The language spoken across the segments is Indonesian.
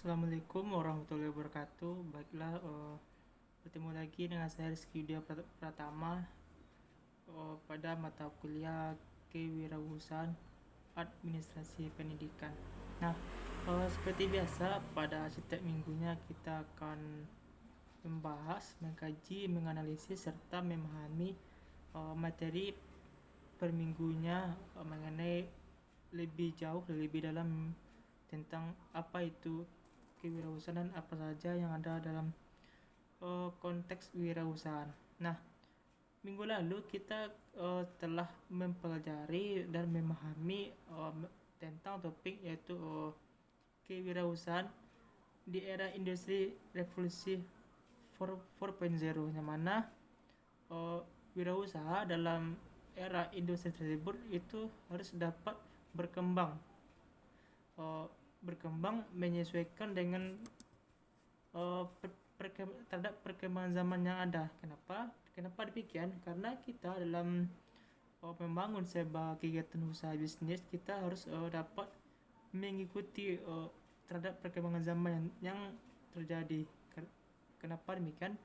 Assalamualaikum warahmatullahi wabarakatuh. Baiklah, bertemu lagi dengan saya Rizky Widya Pratama pada mata kuliah Kewirausahaan Administrasi Pendidikan. Nah, seperti biasa pada setiap minggunya kita akan membahas, mengkaji, menganalisis serta memahami materi per minggunya mengenai lebih jauh, lebih dalam tentang apa itu kewirausahaan dan apa saja yang ada dalam konteks wirausahaan. Nah, minggu lalu kita telah mempelajari dan memahami tentang topik yaitu kewirausahaan di era industri revolusi 4.0, yang mana wirausaha dalam era industri tersebut itu harus dapat berkembang menyesuaikan dengan terhadap perkembangan zaman yang ada. Kenapa demikian? Karena kita dalam membangun sebuah kegiatan usaha bisnis, kita harus dapat mengikuti terhadap perkembangan zaman yang terjadi. Kenapa demikian?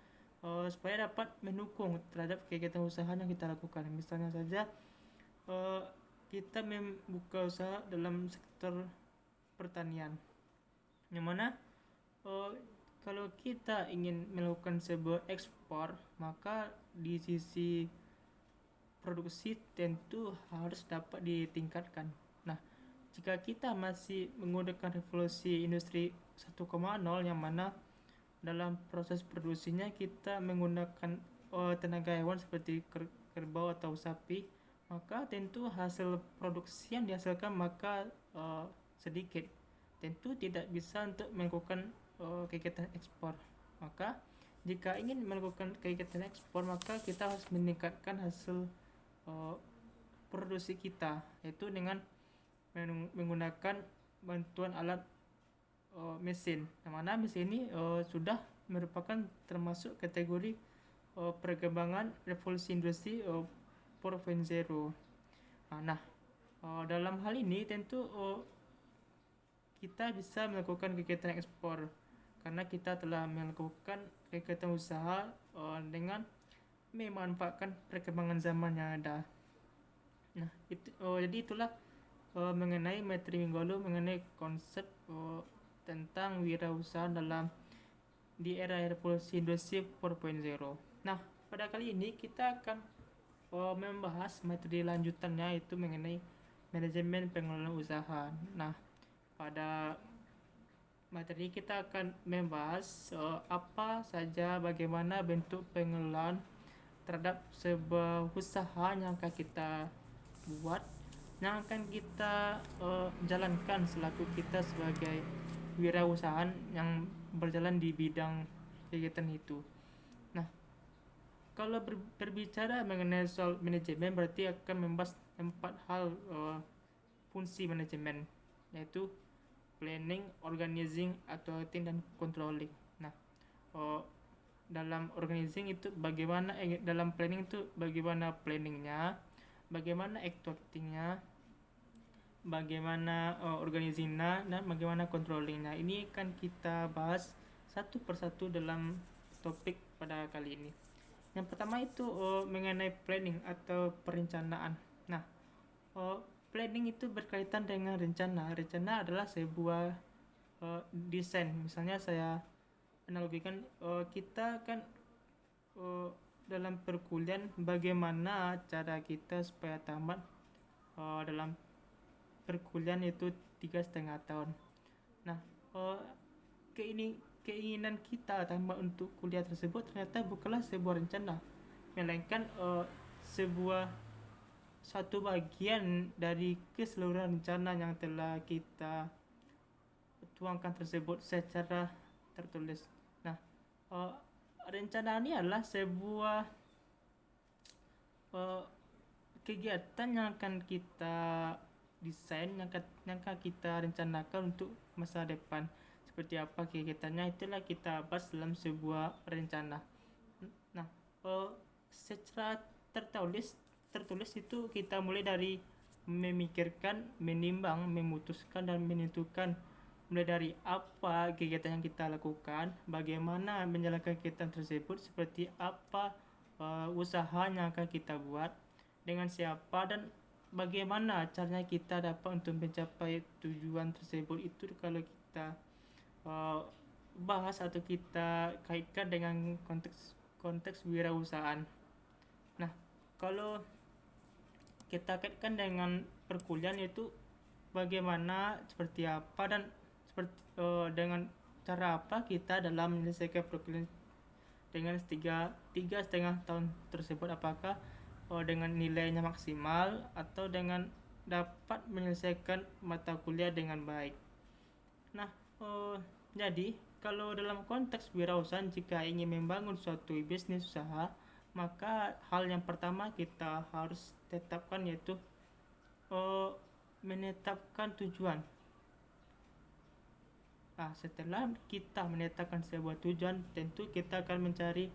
Supaya dapat mendukung terhadap kegiatan usaha yang kita lakukan. Misalnya saja kita membuka usaha dalam sektor pertanian, yang mana kalau kita ingin melakukan sebuah ekspor, maka di sisi produksi tentu harus dapat ditingkatkan. Nah, jika kita masih menggunakan revolusi industri 1.0, yang mana dalam proses produksinya kita menggunakan tenaga hewan seperti kerbau atau sapi, maka tentu hasil produksi yang dihasilkan maka sedikit, tentu tidak bisa untuk melakukan kegiatan ekspor. Maka jika ingin melakukan kegiatan ekspor, maka kita harus meningkatkan hasil produksi kita, yaitu dengan menggunakan bantuan alat mesin, yang mana mesin ini sudah merupakan termasuk kategori perkembangan revolusi industri 4.0. Nah, dalam hal ini tentu kita bisa melakukan kegiatan ekspor karena kita telah melakukan kegiatan usaha dengan memanfaatkan perkembangan zaman yang ada. Nah, jadi itulah mengenai materi minggu lalu mengenai konsep tentang wirausaha dalam di era revolusi industri 4.0. Nah, pada kali ini kita akan membahas materi lanjutannya, yaitu mengenai manajemen pengelolaan usaha. Nah, pada materi kita akan membahas apa saja, bagaimana bentuk pengelolaan terhadap sebuah usaha yang akan kita buat, yang akan kita jalankan selaku kita sebagai wirausahaan yang berjalan di bidang kegiatan itu. Nah, kalau berbicara mengenai soal manajemen, berarti akan membahas 4 hal fungsi manajemen, yaitu planning, organizing, auditing, dan controlling. Nah, dalam organizing itu bagaimana, dalam planning itu bagaimana planningnya, bagaimana actingnya, bagaimana organizingnya, dan bagaimana controllingnya. Ini akan kita bahas satu persatu dalam topik pada kali ini. Yang pertama itu mengenai planning atau perencanaan. Nah, planning itu berkaitan dengan rencana. Rencana adalah sebuah desain. Misalnya saya analogikan, kita kan dalam perkuliahan, bagaimana cara kita supaya tamat dalam perkuliahan itu 3,5 tahun. Nah, keinginan kita tamat untuk kuliah tersebut ternyata bukanlah sebuah rencana, melainkan satu bagian dari keseluruhan rencana yang telah kita tuangkan tersebut secara tertulis. Nah, rencana ini adalah sebuah kegiatan yang akan kita desain, yang akan kita rencanakan untuk masa depan. Seperti apa kegiatannya, itulah kita bahas dalam sebuah rencana. Nah, secara tertulis itu kita mulai dari memikirkan, menimbang, memutuskan, dan menentukan mulai dari apa kegiatan yang kita lakukan, bagaimana menjalankan kegiatan tersebut, seperti apa usaha yang akan kita buat, dengan siapa, dan bagaimana caranya kita dapat untuk mencapai tujuan tersebut. Itu kalau kita uh, bahas atau kita kaitkan dengan konteks wirausahaan. Nah, kalau kita kaitkan dengan perkuliahan, yaitu bagaimana, seperti apa, dan seperti dengan cara apa kita dalam menyelesaikan perkuliahan dengan tiga setengah tahun tersebut, apakah dengan nilainya maksimal atau dengan dapat menyelesaikan mata kuliah dengan baik. Nah, jadi kalau dalam konteks wirausahaan, jika ingin membangun suatu bisnis usaha, maka hal yang pertama kita harus tetapkan, yaitu menetapkan tujuan. Nah, setelah kita menetapkan sebuah tujuan, tentu kita akan mencari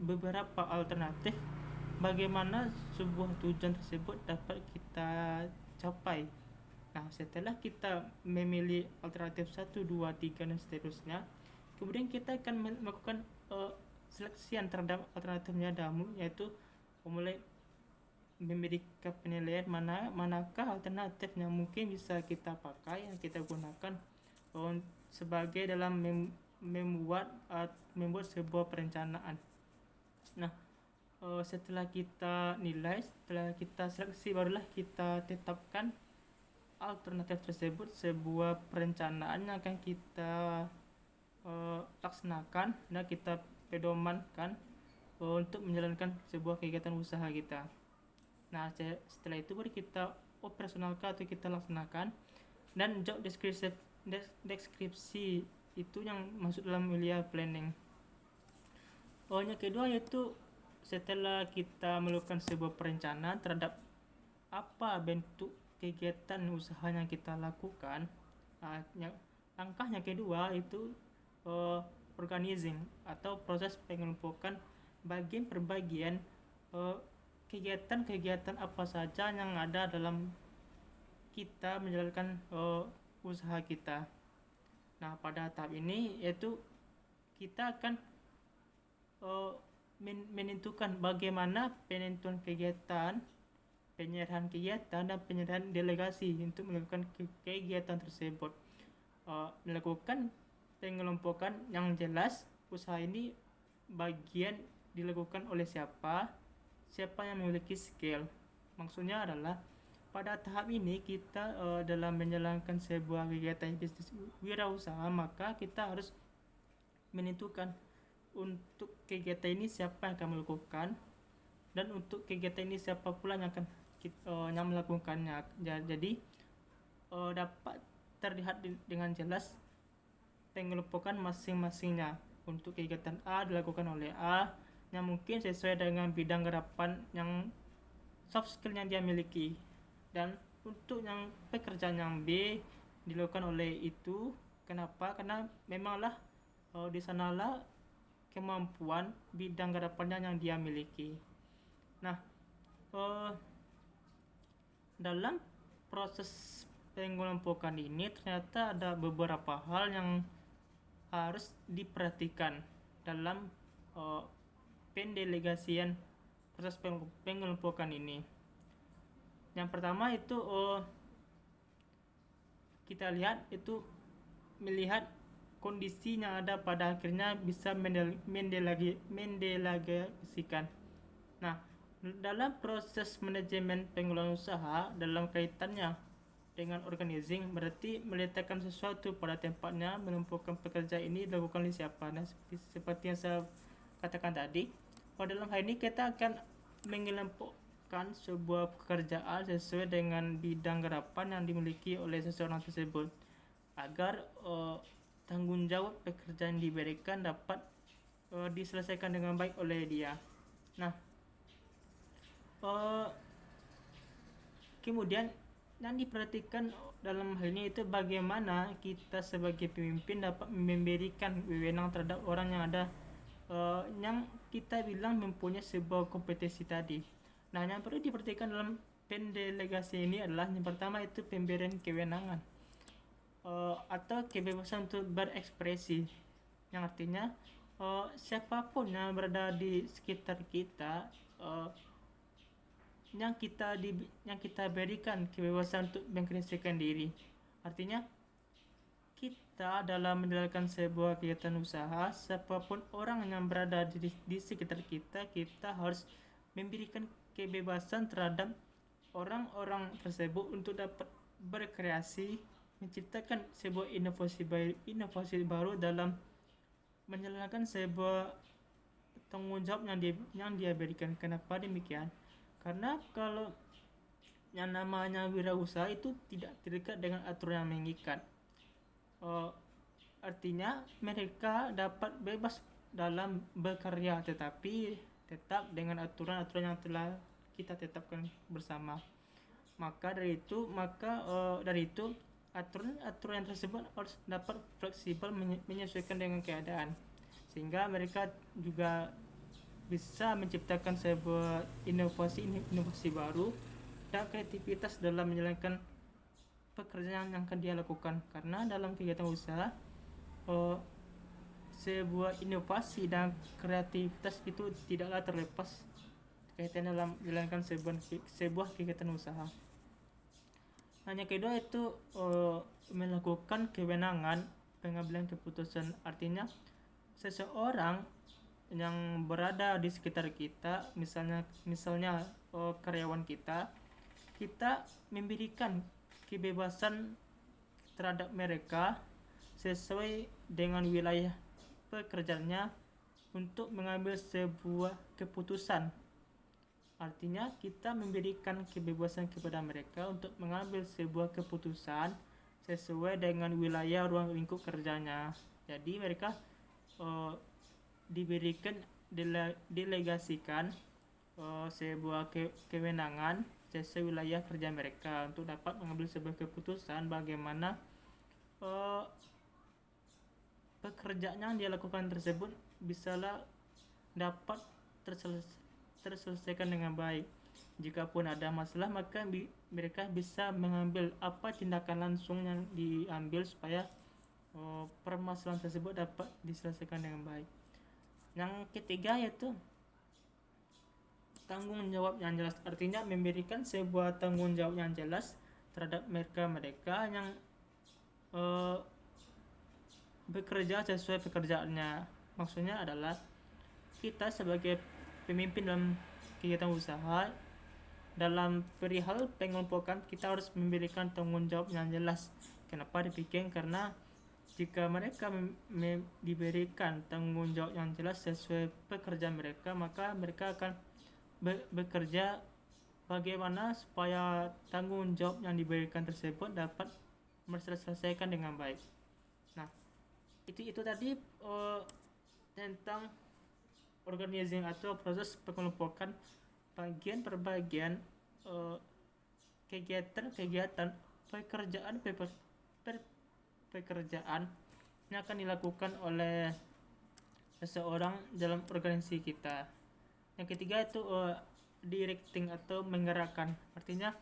beberapa alternatif bagaimana sebuah tujuan tersebut dapat kita capai. Nah, setelah kita memilih alternatif 1, 2, 3, dan seterusnya, kemudian kita akan melakukan seleksian terhadap alternatifnya, yaitu mulai memberikan penilaian manakah alternatif yang mungkin bisa kita pakai, yang kita gunakan sebagai dalam membuat sebuah perencanaan. Nah, setelah kita nilai, setelah kita seleksi, barulah kita tetapkan alternatif tersebut, sebuah perencanaan yang akan kita laksanakan dan kita pedomankan untuk menjalankan sebuah kegiatan usaha kita. Nah, setelah itu baru kita operasionalkan atau kita laksanakan, dan job deskripsi itu yang masuk dalam wilayah planning. Yang kedua yaitu setelah kita melakukan sebuah perencanaan terhadap apa bentuk kegiatan usaha yang kita lakukan, langkah yang kedua itu organizing atau proses pengelompokan bagian per bagian kegiatan-kegiatan apa saja yang ada dalam kita menjalankan usaha kita. Nah, pada tahap ini yaitu kita akan menentukan bagaimana penentuan kegiatan, penyerahan kegiatan, dan penyerahan delegasi untuk melakukan kegiatan tersebut. Melakukan pengelompokan yang jelas, usaha ini bagian dilakukan oleh siapa yang memiliki skill. Maksudnya adalah pada tahap ini kita dalam menjalankan sebuah kegiatan bisnis wirausaha, maka kita harus menentukan untuk kegiatan ini siapa yang akan melakukan, dan untuk kegiatan ini siapa pula yang akan yang melakukannya. Jadi dapat terlihat dengan jelas pengelompokan masing-masingnya. Untuk kegiatan A dilakukan oleh A yang mungkin sesuai dengan bidang garapan yang soft skill yang dia miliki, dan untuk yang pekerjaan yang B dilakukan oleh itu. Kenapa? Karena memanglah di sanalah kemampuan bidang garapannya yang dia miliki. Nah, dalam proses pengelompokan ini ternyata ada beberapa hal yang harus diperhatikan dalam pendelegasian proses pengelompokan ini. Yang pertama itu kita lihat itu melihat kondisi yang ada pada akhirnya bisa mendelegasikan. Nah, dalam proses manajemen pengelolaan usaha dalam kaitannya dengan organizing, berarti meletakkan sesuatu pada tempatnya, menumpukan pekerja ini dilakukan oleh siapa. Nah, seperti yang saya katakan tadi, pada dalam hal ini kita akan mengelompokkan sebuah pekerjaan sesuai dengan bidang garapan yang dimiliki oleh seseorang tersebut, agar tanggung jawab pekerjaan diberikan dapat diselesaikan dengan baik oleh dia. Nah, kemudian yang diperhatikan dalam hal ini itu bagaimana kita sebagai pemimpin dapat memberikan wewenang terhadap orang yang ada yang kita bilang mempunyai sebuah kompetensi tadi. Nah, yang perlu diperhatikan dalam pendelegasi ini adalah yang pertama itu pemberian kewenangan. atau kebebasan untuk berekspresi, yang artinya siapapun yang berada di sekitar kita, uh, yang kita berikan kebebasan untuk mengekspresikan diri. Artinya kita dalam menjalankan sebuah kegiatan usaha, siapapun orang yang berada di sekitar kita, kita harus memberikan kebebasan terhadap orang-orang tersebut untuk dapat berkreasi, menciptakan sebuah inovasi baru dalam menjalankan sebuah tanggung jawab yang dia berikan. Kenapa demikian? Karena kalau yang namanya wirausaha itu tidak terikat dengan aturan yang mengikat. Artinya mereka dapat bebas dalam bekerja, tetapi tetap dengan aturan-aturan yang telah kita tetapkan bersama. Dari itu aturan-aturan tersebut harus dapat fleksibel menyesuaikan dengan keadaan, sehingga mereka juga bisa menciptakan sebuah inovasi baru dan kreativitas dalam menjalankan pekerjaan yang akan dia lakukan. Karena dalam kegiatan usaha, sebuah inovasi dan kreativitas itu tidaklah terlepas kaitan dalam menjalankan sebuah kegiatan usaha. Yang kedua itu melakukan kewenangan pengambilan keputusan. Artinya seseorang yang berada di sekitar kita, misalnya karyawan kita memberikan kebebasan terhadap mereka sesuai dengan wilayah pekerjaannya untuk mengambil sebuah keputusan. Artinya kita memberikan kebebasan kepada mereka untuk mengambil sebuah keputusan sesuai dengan wilayah ruang lingkup kerjanya. Jadi mereka diberikan delegasikan sebuah kewenangan sesuai wilayah kerja mereka untuk dapat mengambil sebuah keputusan bagaimana pekerjaan yang dia lakukan tersebut bisalah dapat terselesaikan dengan baik. Jikapun ada masalah, maka mereka bisa mengambil apa tindakan langsung yang diambil supaya permasalahan tersebut dapat diselesaikan dengan baik. Yang ketiga yaitu tanggung jawab yang jelas. Artinya memberikan sebuah tanggung jawab yang jelas terhadap mereka yang bekerja sesuai pekerjaannya. Maksudnya adalah kita sebagai pemimpin dalam kegiatan usaha, dalam perihal pengelompokan kita harus memberikan tanggung jawab yang jelas. Kenapa demikian? Karena jika mereka diberikan tanggung jawab yang jelas sesuai pekerjaan mereka, maka mereka akan bekerja bagaimana supaya tanggung jawab yang diberikan tersebut dapat terselesaikan dengan baik. Nah, itu tadi tentang organizing atau proses pengelompokan bagian per bagian kegiatan pekerjaan yang akan dilakukan oleh seseorang dalam organisasi kita. Yang ketiga itu directing atau menggerakkan. Artinya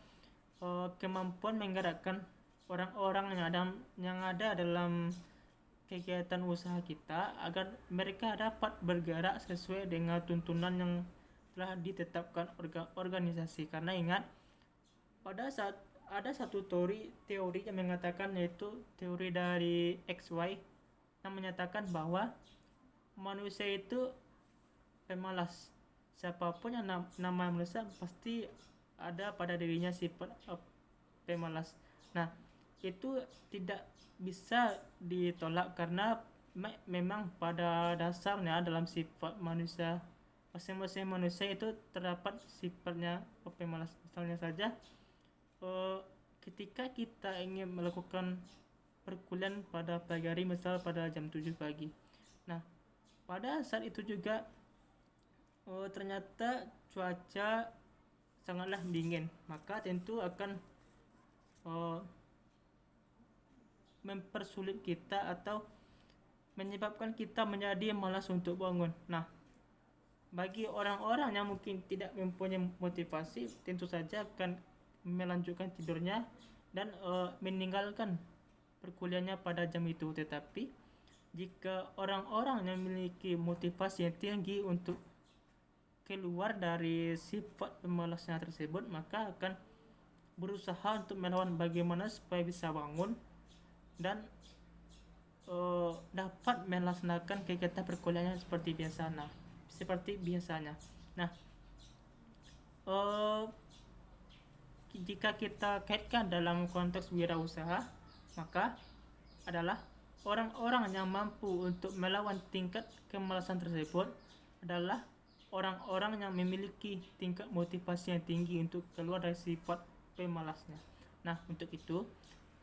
kemampuan menggerakkan orang-orang yang ada dalam kegiatan usaha kita agar mereka dapat bergerak sesuai dengan tuntunan yang telah ditetapkan organisasi. Karena ingat, ada satu teori yang mengatakan, yaitu teori dari XY, yang menyatakan bahwa manusia itu pemalas. Siapapun yang nama manusia pasti ada pada dirinya sifat pemalas. Nah, itu tidak bisa ditolak karena memang pada dasarnya dalam sifat manusia, masing-masing manusia itu terdapat sifatnya pemalas. Misalnya saja ketika kita ingin melakukan perkuliahan pada pagi hari, misal pada jam 7 pagi. Nah, pada saat itu juga ternyata cuaca sangatlah dingin, maka tentu akan mempersulit kita atau menyebabkan kita menjadi malas untuk bangun. Nah, bagi orang-orang yang mungkin tidak mempunyai motivasi, tentu saja akan melanjutkan tidurnya dan meninggalkan perkuliahannya pada jam itu. Tetapi jika orang-orang yang memiliki motivasi yang tinggi untuk keluar dari sifat pemalasnya tersebut, maka akan berusaha untuk melawan bagaimana supaya bisa bangun dan dapat melaksanakan kegiatan perkuliahannya seperti biasanya. Nah, uh, jika kita kaitkan dalam konteks wirausaha, maka adalah orang-orang yang mampu untuk melawan tingkat kemalasan tersebut adalah orang-orang yang memiliki tingkat motivasi yang tinggi untuk keluar dari sifat pemalasnya. Nah, untuk itu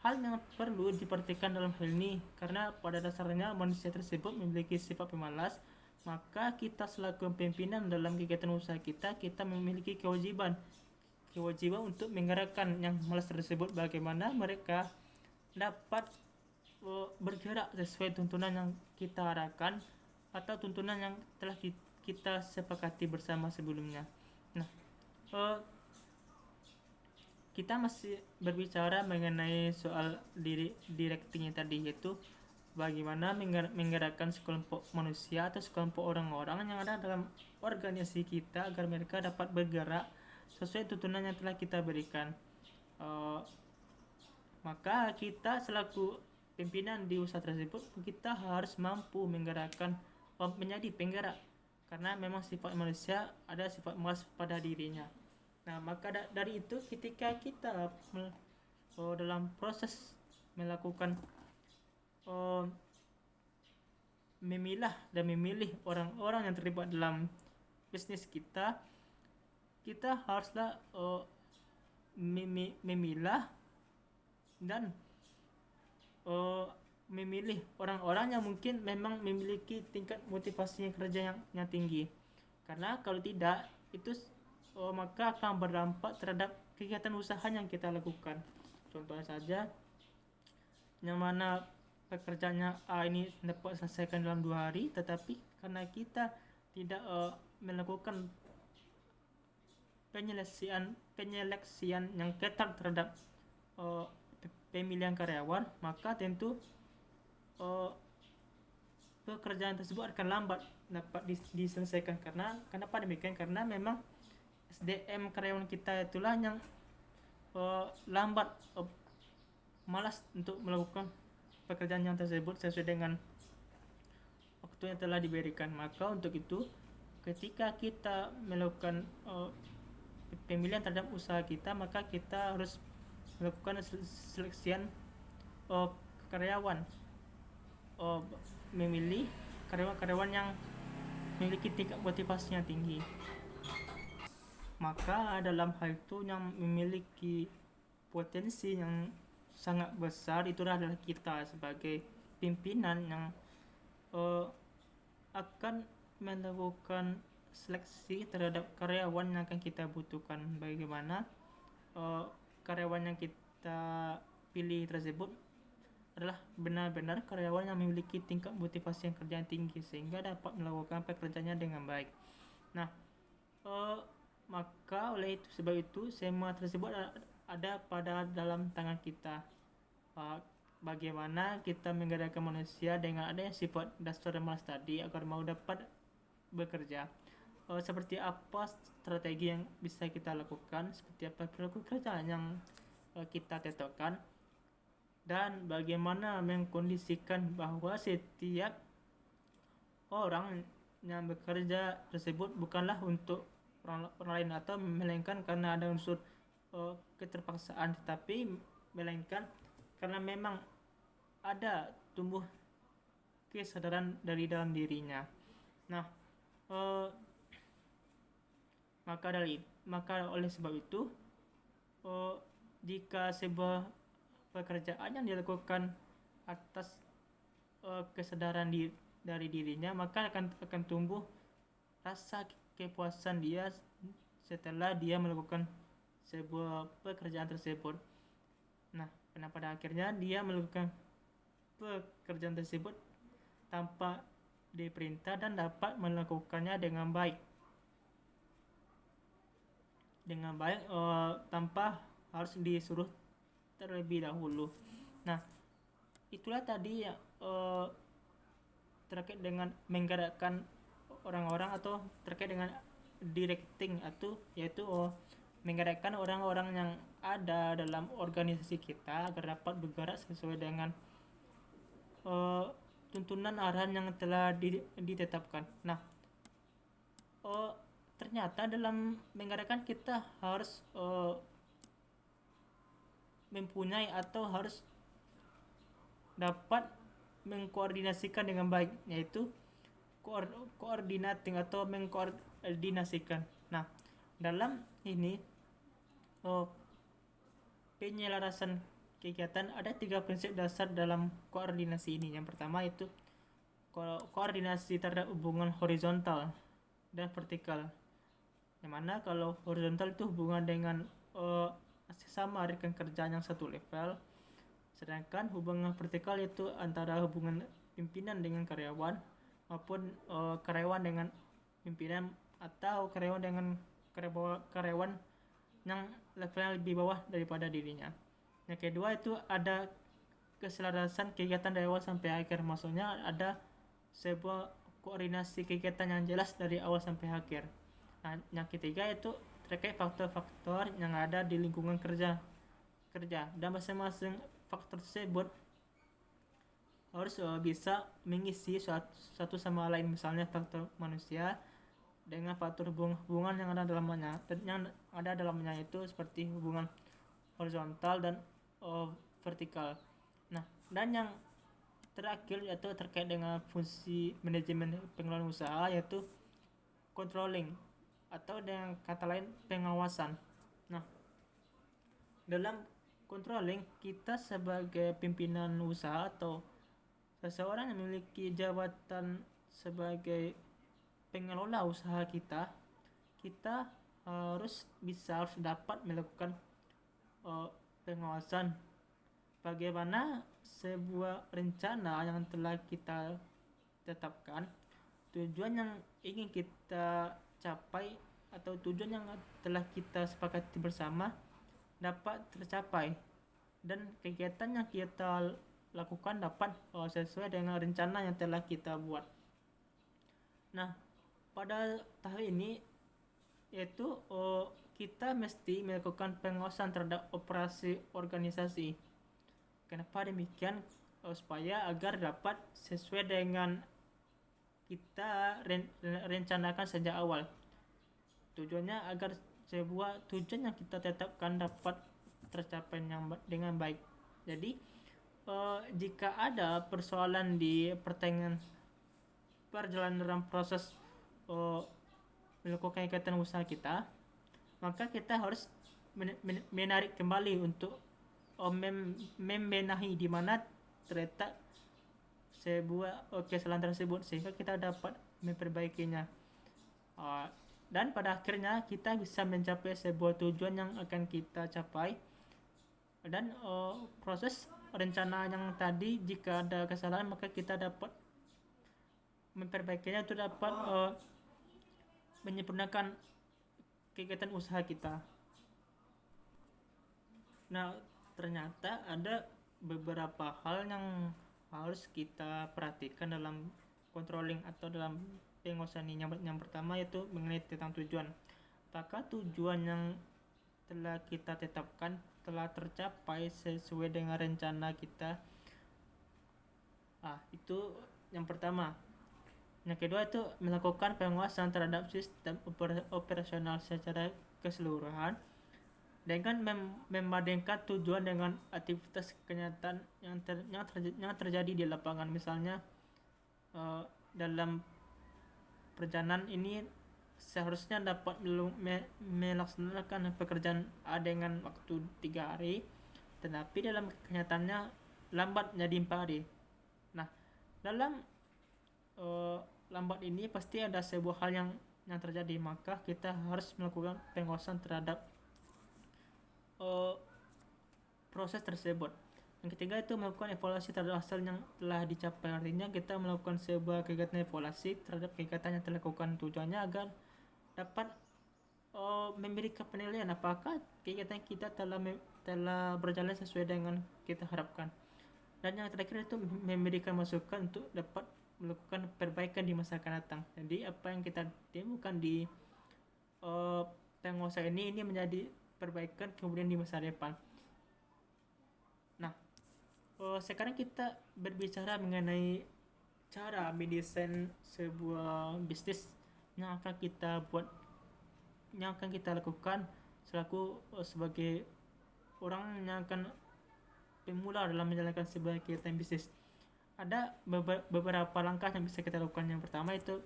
hal yang perlu diperhatikan dalam hal ini, karena pada dasarnya manusia tersebut memiliki sifat pemalas, maka kita selaku pimpinan dalam kegiatan usaha kita memiliki kewajiban untuk menggerakkan yang malas tersebut, bagaimana mereka dapat bergerak sesuai tuntunan yang kita arahkan atau tuntunan yang telah kita sepakati bersama sebelumnya. Nah, kita masih berbicara mengenai soal directingnya tadi, yaitu bagaimana menggerakkan sekelompok manusia atau sekelompok orang-orang yang ada dalam organisasi kita agar mereka dapat bergerak sesuai tuntunan yang telah kita berikan. Maka kita selaku pimpinan di usaha tersebut, kita harus mampu menggerakkan menjadi penggerak, karena memang sifat manusia ada sifat malas pada dirinya. Nah, maka dari itu ketika kita dalam proses melakukan memilah dan memilih orang-orang yang terlibat dalam bisnis kita haruslah memilah dan memilih orang-orang yang mungkin memang memiliki tingkat motivasi kerja yang tinggi, karena kalau tidak itu maka akan berdampak terhadap kegiatan usaha yang kita lakukan. Contohnya saja, yang mana pekerjaannya A ini dapat selesaikan dalam 2 hari, tetapi karena kita tidak melakukan penyeleksian yang ketat terhadap pemilihan karyawan, maka tentu pekerjaan tersebut akan lambat dapat diselesaikan. Kenapa demikian? Karena memang SDM karyawan kita itulah yang lambat, malas untuk melakukan pekerjaan yang tersebut sesuai dengan waktu yang telah diberikan. Maka untuk itu ketika kita melakukan pemilihan terhadap usaha kita, maka kita harus melakukan seleksian karyawan, memilih karyawan-karyawan yang memiliki tingkat motivasi yang tinggi. Maka dalam hal itu yang memiliki potensi yang sangat besar itu adalah kita sebagai pimpinan yang akan melakukan seleksi terhadap karyawan yang akan kita butuhkan. Bagaimana karyawan yang kita pilih tersebut adalah benar-benar karyawan yang memiliki tingkat motivasi yang kerja yang tinggi sehingga dapat melakukan pekerjaannya dengan baik. Nah, maka oleh itu sebab itu semua tersebut ada pada dalam tangan kita. Bagaimana kita menggerakkan manusia dengan adanya sifat dasar dan malas tadi agar mau dapat bekerja. Seperti apa strategi yang bisa kita lakukan, seperti apa perilaku kerjaan yang kita tetapkan, dan bagaimana mengkondisikan bahwa setiap orang yang bekerja tersebut bukanlah untuk orang lain atau melainkan karena ada unsur keterpaksaan, tetapi melainkan karena memang ada tumbuh kesadaran dari dalam dirinya. Nah, maka oleh sebab itu jika sebuah pekerjaan yang dilakukan atas kesadaran dari dirinya, maka akan tumbuh rasa kepuasan dia setelah dia melakukan sebuah pekerjaan tersebut. Nah, pada akhirnya dia melakukan pekerjaan tersebut tanpa diperintah dan dapat melakukannya dengan baik tanpa harus disuruh terlebih dahulu. Nah, itulah tadi ya, terkait dengan menggerakkan orang-orang atau terkait dengan directing atau yaitu menggerakkan orang-orang yang ada dalam organisasi kita agar dapat bergerak sesuai dengan eh, tuntunan arahan yang telah ditetapkan. Nah, eh, ternyata dalam menggerakkan kita harus mempunyai atau harus dapat mengkoordinasikan dengan baik, yaitu koordinating atau mengkoordinasikan. Nah, dalam ini oh, penyelarasan kegiatan ada 3 prinsip dasar dalam koordinasi ini. Yang pertama itu koordinasi terhadap hubungan horizontal dan vertikal. Yang mana kalau horizontal itu hubungan dengan sesama rekan kerja yang satu level, sedangkan hubungan vertikal itu antara hubungan pimpinan dengan karyawan maupun karyawan dengan pimpinan atau karyawan dengan karyawan yang levelnya lebih bawah daripada dirinya. Yang kedua itu ada keselarasan kegiatan dari awal sampai akhir, maksudnya ada sebuah koordinasi kegiatan yang jelas dari awal sampai akhir. Nah, yang ketiga itu terkait faktor-faktor yang ada di lingkungan kerja dan masing-masing faktor tersebut harus bisa mengisi satu sama lain, misalnya faktor manusia dengan faktor hubungan yang ada dalamnya, dan yang ada dalamnya itu seperti hubungan horizontal dan vertikal. Nah, dan yang terakhir yaitu terkait dengan fungsi manajemen pengelolaan usaha, yaitu controlling atau dengan kata lain pengawasan. Nah, dalam controlling, kita sebagai pimpinan usaha atau seseorang yang memiliki jabatan sebagai pengelola usaha kita harus dapat melakukan pengawasan bagaimana sebuah rencana yang telah kita tetapkan, tujuan yang ingin kita capai atau tujuan yang telah kita sepakati bersama dapat tercapai, dan kegiatan yang kita lakukan dapat sesuai dengan rencana yang telah kita buat. Nah, pada tahap ini yaitu kita mesti melakukan pengawasan terhadap operasi organisasi. Kenapa demikian? Supaya agar dapat sesuai dengan kita rencanakan sejak awal. Tujuannya agar sebuah tujuan yang kita tetapkan dapat tercapai dengan baik. Jadi jika ada persoalan di pertengahan perjalanan dalam proses melakukan kegiatan usaha kita, maka kita harus menarik kembali untuk membenahi di mana terletak sebuah kesalahan tersebut sehingga kita dapat memperbaikinya, dan pada akhirnya kita bisa mencapai sebuah tujuan yang akan kita capai. Dan proses rencana yang tadi, jika ada kesalahan maka kita dapat memperbaikinya untuk dapat menyempurnakan kegiatan usaha kita. Nah, ternyata ada beberapa hal yang harus kita perhatikan dalam controlling atau dalam pengawasan ini. Yang pertama yaitu mengenai tentang tujuan. Apakah tujuan yang telah kita tetapkan telah tercapai sesuai dengan rencana kita? Itu yang pertama. Yang kedua itu melakukan pengawasan terhadap sistem operasional secara keseluruhan dengan membandingkan tujuan dengan aktivitas kenyataan yang terjadi di lapangan. Misalnya dalam perjalanan ini seharusnya dapat melaksanakan pekerjaan A dengan waktu 3 hari, tetapi dalam kenyataannya lambat menjadi 4 hari. Nah, dalam lambat ini pasti ada sebuah hal yang terjadi, maka kita harus melakukan pengawasan terhadap proses tersebut. Yang ketiga itu melakukan evaluasi terhadap hasil yang telah dicapai. Artinya kita melakukan sebuah kegiatan evaluasi terhadap kegiatan yang telah dilakukan, tujuannya agar dapat memberikan penilaian apakah kegiatan kita telah berjalan sesuai dengan kita harapkan. Dan yang terakhir itu memberikan masukan untuk dapat melakukan perbaikan di masa akan datang. Jadi apa yang kita temukan di penguasa ini menjadi perbaikan kemudian di masa depan. Nah, sekarang kita berbicara mengenai cara mendesain sebuah bisnis yang akan kita buat, yang akan kita lakukan selaku sebagai orang yang akan pemula dalam menjalankan sebuah kegiatan bisnis. Ada beberapa langkah yang bisa kita lakukan. Yang pertama itu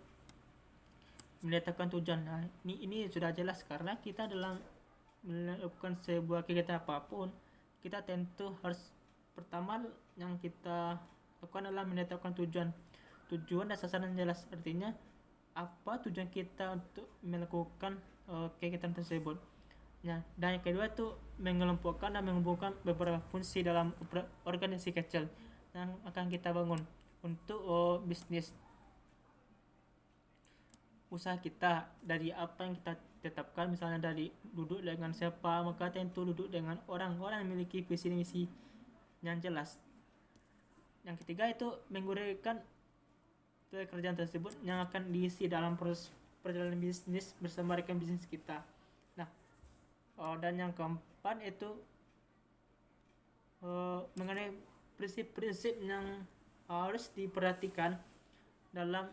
menetapkan tujuan. Nah, ini sudah jelas karena kita dalam melakukan sebuah kegiatan apapun, kita tentu harus pertama yang kita lakukan adalah menetapkan tujuan dan sasaran yang jelas. Artinya apa tujuan kita untuk melakukan kegiatan tersebut. Nah, dan yang kedua itu mengelompokkan dan mengumpulkan beberapa fungsi dalam organisasi kecil yang akan kita bangun untuk bisnis usaha kita. Dari apa yang kita tetapkan, misalnya dari duduk dengan siapa, maka tentu duduk dengan orang-orang yang memiliki visi dan misi yang jelas. Yang ketiga itu menguraikan pekerjaan tersebut yang akan diisi dalam proses perjalanan bisnis bersama rekan bisnis kita. Nah, dan yang keempat itu mengenai prinsip-prinsip yang harus diperhatikan dalam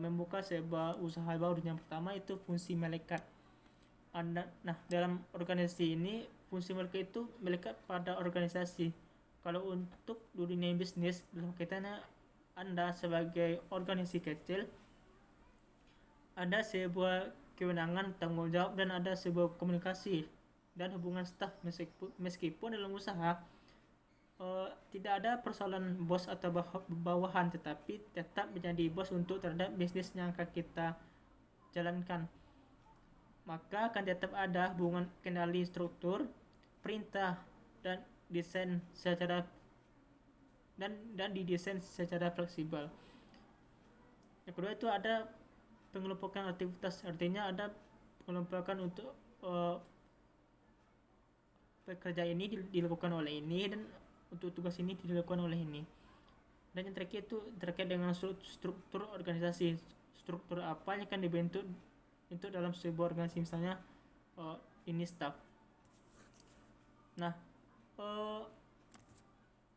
membuka sebuah usaha baru. Yang pertama itu fungsi melekat. Nah, dalam organisasi ini fungsi melekat itu melekat pada organisasi. Kalau untuk dunia bisnis, dalam kaitannya Anda sebagai organisasi kecil ada sebuah kewenangan, tanggung jawab, dan ada sebuah komunikasi dan hubungan staf. Meskipun dalam usaha tidak ada persoalan bos atau bawahan, tetapi tetap menjadi bos untuk terhadap bisnis yang akan kita jalankan. Maka akan tetap ada hubungan kendali struktur, perintah, dan desain secara dan didesain secara fleksibel. Yang kedua itu ada pengelompokan aktivitas. Artinya ada pengelompokan untuk pekerja ini dilakukan oleh ini, dan untuk tugas ini dilakukan oleh ini. Dan yang terakhir itu terkait dengan struktur organisasi. Struktur apa yang akan dibentuk untuk dalam sebuah organisasi, misalnya ini staff. Nah,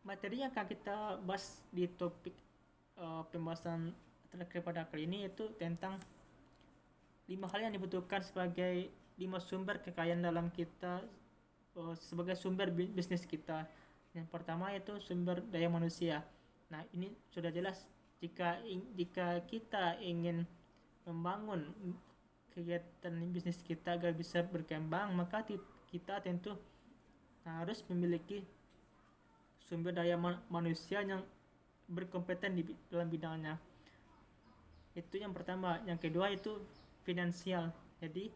materi yang akan kita bahas di topik pembahasan terakhir pada kali ini yaitu tentang 5 hal yang dibutuhkan sebagai 5 sumber kekayaan dalam kita sebagai sumber bisnis kita. Yang pertama yaitu sumber daya manusia. Nah, ini sudah jelas jika kita ingin membangun kegiatan bisnis kita agar bisa berkembang, maka kita tentu harus memiliki sumber daya manusia yang berkompeten di dalam bidangnya. Itu yang pertama. Yang kedua itu finansial. Jadi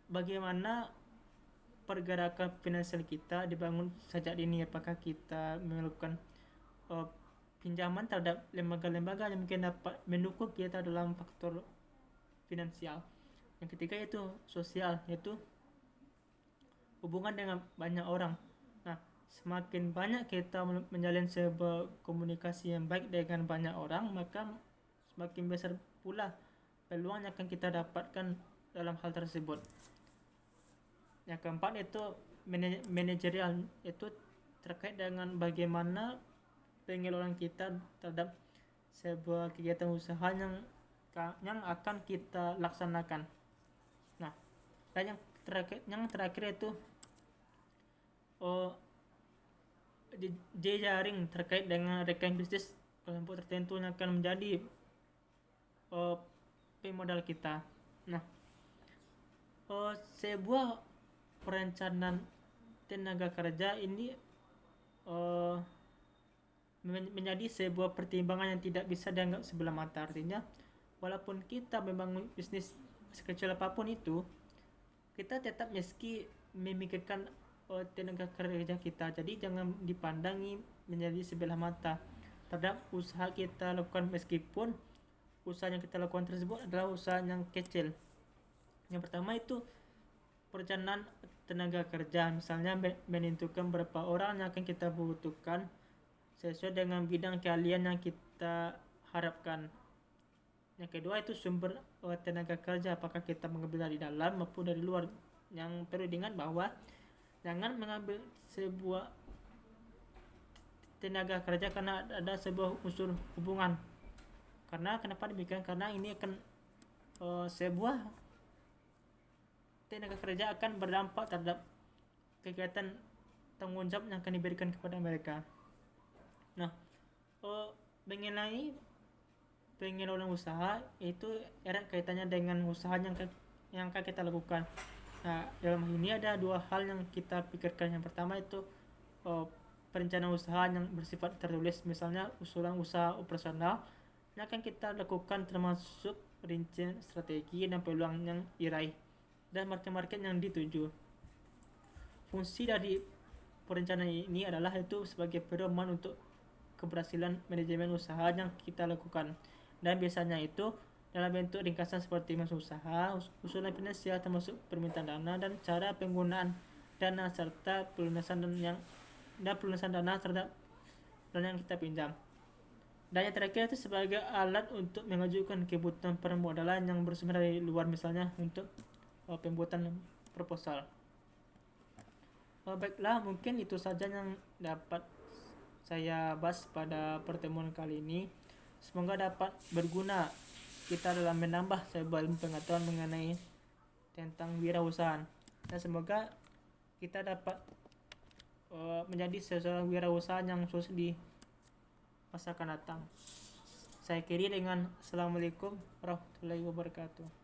bagaimana pergerakan finansial kita dibangun sejak dini. Apakah kita melakukan pinjaman terhadap lembaga-lembaga yang mungkin dapat mendukung kita dalam faktor finansial. Yang ketiga itu sosial, yaitu hubungan dengan banyak orang. Nah, semakin banyak kita menjalin sebuah komunikasi yang baik dengan banyak orang, maka semakin besar pula peluang yang akan kita dapatkan dalam hal tersebut. Yang keempat itu manajerial, itu terkait dengan bagaimana pengelolaan kita terhadap sebuah kegiatan usaha yang akan kita laksanakan. Nah, dan yang terakhir itu jejaring terkait dengan rekan bisnis kelompok tertentu yang akan menjadi pemodal kita. Nah, sebuah perencanaan tenaga kerja ini menjadi sebuah pertimbangan yang tidak bisa dianggap sebelah mata. Artinya walaupun kita membangun bisnis sekecil apapun itu, kita tetap meski memikirkan tenaga kerja kita. Jadi jangan dipandangi menjadi sebelah mata terhadap usaha kita lakukan, meskipun usaha yang kita lakukan tersebut adalah usaha yang kecil. Yang pertama itu perencanaan tenaga kerja, misalnya menentukan berapa orang yang akan kita butuhkan sesuai dengan bidang keahlian yang kita harapkan. Yang kedua itu sumber tenaga kerja, apakah kita mengambil dari dalam maupun dari luar. Yang perlu diingat bahwa jangan mengambil sebuah tenaga kerja karena ada sebuah unsur hubungan. Karena kenapa demikian? Karena ini akan sebuah tenaga kerja akan berdampak terhadap kegiatan tanggung jawab yang akan diberikan kepada mereka. Nah, mengenai pengelolaan usaha itu erat kaitannya dengan usaha yang akan kita lakukan. Nah, dalam hal ini ada dua hal yang kita pikirkan. Yang pertama itu perencanaan usaha yang bersifat tertulis, misalnya usulan usaha operasional yang akan kita lakukan, termasuk rincian strategi dan peluang yang diraih dan market-market yang dituju. Fungsi dari perencanaan ini adalah itu sebagai pedoman untuk keberhasilan manajemen usaha yang kita lakukan, dan biasanya itu dalam bentuk ringkasan seperti masuk usaha, usulan finansial termasuk permintaan dana dan cara penggunaan dana serta pelunasan dana terhadap dana yang kita pinjam. Dan yang terakhir itu sebagai alat untuk mengajukan kebutuhan permodalan yang bersumber dari luar, misalnya untuk pembuatan proposal. Baiklah, mungkin itu saja yang dapat saya bahas pada pertemuan kali ini. Semoga dapat berguna kita dalam menambah sebuah ilmu pengetahuan mengenai tentang wirausahaan, dan semoga kita dapat menjadi seseorang wirausaha yang sukses di masa akan datang. Saya akhiri dengan Assalamualaikum warahmatullahi wabarakatuh.